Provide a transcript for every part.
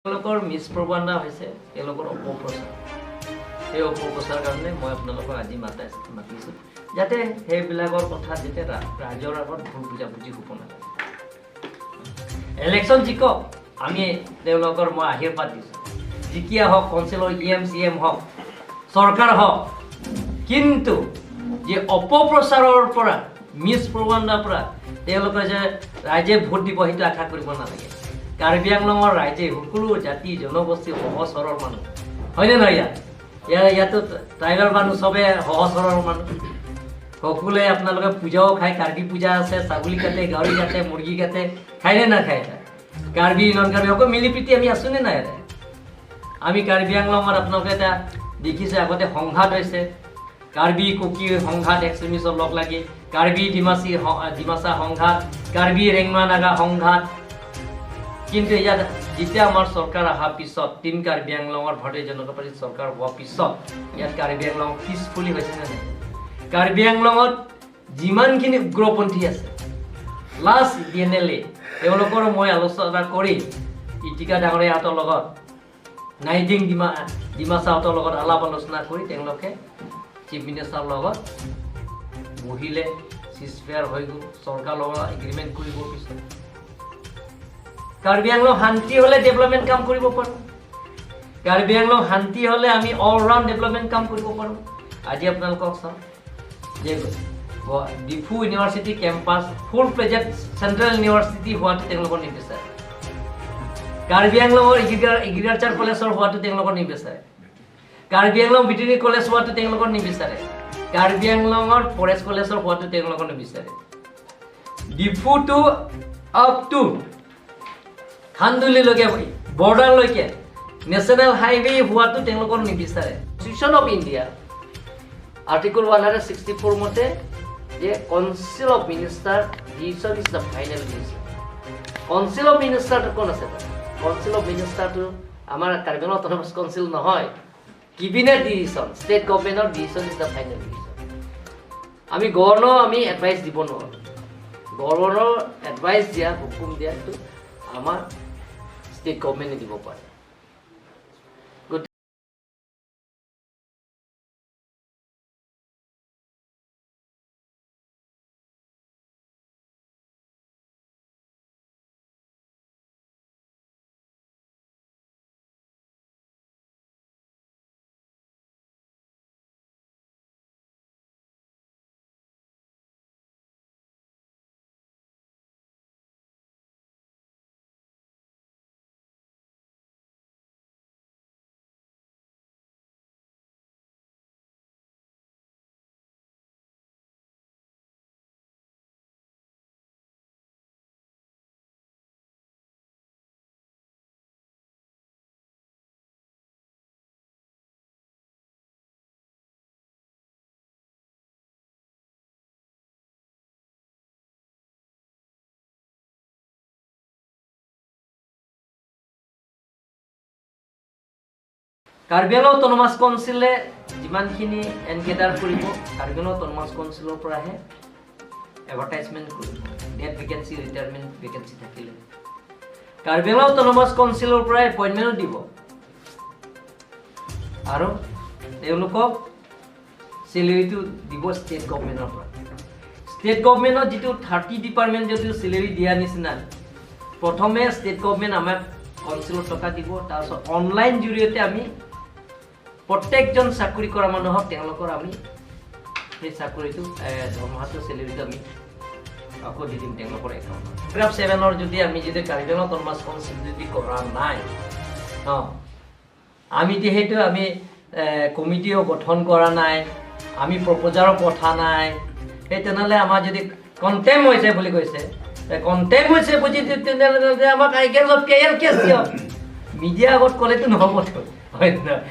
তেওঁলোকৰ মিছপ্ৰপাগাণ্ডা হৈছে তেওঁলোকৰ অপপ্ৰচাৰ। সেই অপপ্ৰচাৰ কাৰণে মই আপোনালোকক আজি মাতিছোঁ যাতে সেইবিলাকৰ কথা যাতে ৰাইজৰ আগত ভুল বুজাবুজি হ'ব নালাগে। ইলেকশ্যন জিকক আমি তেওঁলোকৰ মই আশীৰ্বাদ দিছোঁ, জিকিয়া হওক, কাউন্সিলৰ EM হওক, চৰকাৰ হওক, কিন্তু যে অপপ্ৰচাৰৰ পৰা মিছপ্ৰপাগাণ্ডাৰ পৰা তেওঁলোকে যে ৰাইজে ভোট দিব সেইটো আশা কৰিব নালাগে। কাৰ্বি আংলঙৰ ৰাইজে সকলো জাতি জনগোষ্ঠী সহজ সৰল মানুহ, হয়নে নহয়? ইয়াতো ট্ৰাইবেল মানুহ চবে সহজ সৰল মানুহ, সকলোৱে আপোনালোকে পূজাও খায়। কাৰ্বি পূজা আছে, ছাগলী কাটে, গাহৰি কাটে, মুৰ্গী কাটে, খায়নে নাখায়? কাৰ্বি নন কাৰ্বি সকলো মিলি প্ৰীতি আমি আছোঁ নে নাই? আমি কাৰ্বি আংলঙত আপোনালোকে এতিয়া দেখিছে আগতে সংঘাত হৈছে, কাৰ্বি কুকি সংঘাত এক্সট্ৰিমিষ্টৰ লগ লাগি, কাৰ্বি ডিমাচা সংঘাত, কাৰ্বি ৰেংমা নাগা সংঘাত। কিন্তু ইয়াত যেতিয়া আমাৰ চৰকাৰ অহাৰ পিছত, টিম কাৰ্বি আংলঙৰ ভাৰতীয় জনতা পাৰ্টীৰ চৰকাৰ হোৱাৰ পিছত ইয়াত কাৰ্বি আংলং পিছপৰি হৈছে নে নাই? কাৰ্বি আংলঙত যিমানখিনি উগ্ৰপন্থী আছে, লাষ্ট DNLA তেওঁলোকৰ মই আলোচনা কৰি ইটিকা ডাঙৰীয়াহঁতৰ লগত, নাইডিং ডিমাচাহঁতৰ লগত আলাপ আলোচনা কৰি তেওঁলোকে চিফ মিনিষ্টাৰৰ লগত বহিলে, চিজফেয়াৰ হৈ গ'ল, চৰকাৰৰ লগত এগ্ৰিমেণ্ট কৰিব। পিছত কাৰ্বি আংলং শান্তি হ'লে ডেভেলপমেণ্ট কাম কৰিব পাৰোঁ। কাৰ্বি আংলং শান্তি হ'লে আমি অল ৰাউণ্ড ডেভেলপমেণ্ট কাম কৰিব পাৰোঁ। আজি আপোনালোকক চাওঁ যে ডিফু ইউনিভাৰ্চিটি কেম্পাছ ফুল প্লেজেড চেণ্ট্ৰেল ইউনিভাৰ্চিটি হোৱাটো তেওঁলোকৰ নিবিচাৰে। কাৰ্বি আংলঙৰ এগ্ৰিকালচাৰ কলেজৰ হোৱাটো তেওঁলোকৰ নিবিচাৰে। কাৰ্বি আংলং ভেটেৰিনেৰী কলেজ হোৱাটো তেওঁলোকৰ নিবিচাৰে। কাৰ্বি আংলঙৰ ফৰেষ্ট কলেজৰ হোৱাটো তেওঁলোকৰ নিবিচাৰে। ডিফু টু আপ টু হান্দুলিলৈকে বৰ্ডাৰলৈকে নেশ্যনেল হাইৱে হোৱাটো তেওঁলোকৰ নিবিচাৰে। কনষ্টিটিউশ্যন অফ ইণ্ডিয়া আৰ্টিকল 164 মতে যে council of minister decision is the final decision. Council of মিনিষ্টাৰটো কোন আছে? কাউন্সিল অফ মিনিষ্টাৰটো আমাৰ কাৰ্বি আংলং অট'নমাছ কাউন্সিল নহয়, কেবিনেট ডিচিশ্যন, ষ্টেট গভৰ্ণমেণ্টৰ decision is the final decision. আমি গভৰ্ণৰ আমি এডভাইচ দিব নোৱাৰোঁ। গভৰ্ণৰ এডভাইচ দিয়া, হুকুম দিয়াটো আমাৰ ষ্টেট গভৰ্ণমেণ্টে দিব পাৰে। কাৰ্বি আংলং অট'নমাছ কাউন্সিলে যিমানখিনি এনগেডাৰ কৰিব, কাৰ্বি আংলং অট'নমাছ কাউন্সিলৰ পৰাহে এডভাৰটাইজমেণ্ট কৰিব। নেট ভেকেঞ্চি, ৰিটায়াৰমেণ্ট ভেকেঞ্চি থাকিলে কাৰ্বি আংলং অট'নমাছ কাউন্সিলৰ পৰাই এপইণ্টমেণ্টো দিব। আৰু তেওঁলোকক চেলেৰিটো দিব ষ্টেট গভৰ্ণমেণ্টৰ পৰা। ষ্টেট গভৰ্ণমেণ্টৰ যিটো 30 ডিপাৰ্টমেণ্ট যদিও চেলেৰি দিয়া নিচিনা, প্ৰথমে ষ্টেট গভৰ্ণমেণ্ট আমাক কাউন্সিলত টকা দিব, তাৰপিছত অনলাইন জৰিয়তে আমি প্ৰত্যেকজন চাকৰি কৰা মানুহক তেওঁলোকৰ আমি সেই চাকৰিটো দৰমহাটো চেলেৰিটো আমি আকৌ দি দিম তেওঁলোকৰ একাউণ্টত। পেৰাগ্ৰাফ 7 যদি আমি যদি কাৰ্বি আংলং অট'নমাছ কাউন্সিল যদি কৰা নাই, আমি যিহেতু আমি কমিটিও গঠন কৰা নাই, আমি প্ৰপ'জাৰো পঠা নাই, সেই তেনেহ'লে আমাৰ যদি কণ্টেম হৈছে বুলি কৈছে, কণ্টেম হৈছে বুজি তেনেহ'লে আমাক কেছ দিয়ক। মিডিয়া আগত ক'লেতো নহ'বতো, হয় নহয়?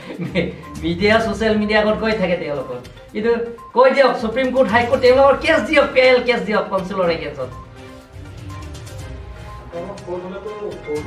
মিডিয়া ছ'চিয়েল মিডিয়া আগত কৈ থাকে তেওঁলোকৰ, কিন্তু কৈ দিয়ক সুপ্ৰিম কোৰ্ট, হাইকোৰ্ট তেওঁলোকৰ কেছ দিয়ক, কেছ দিয়ক কাউন্সিলৰ এগেইনষ্টত।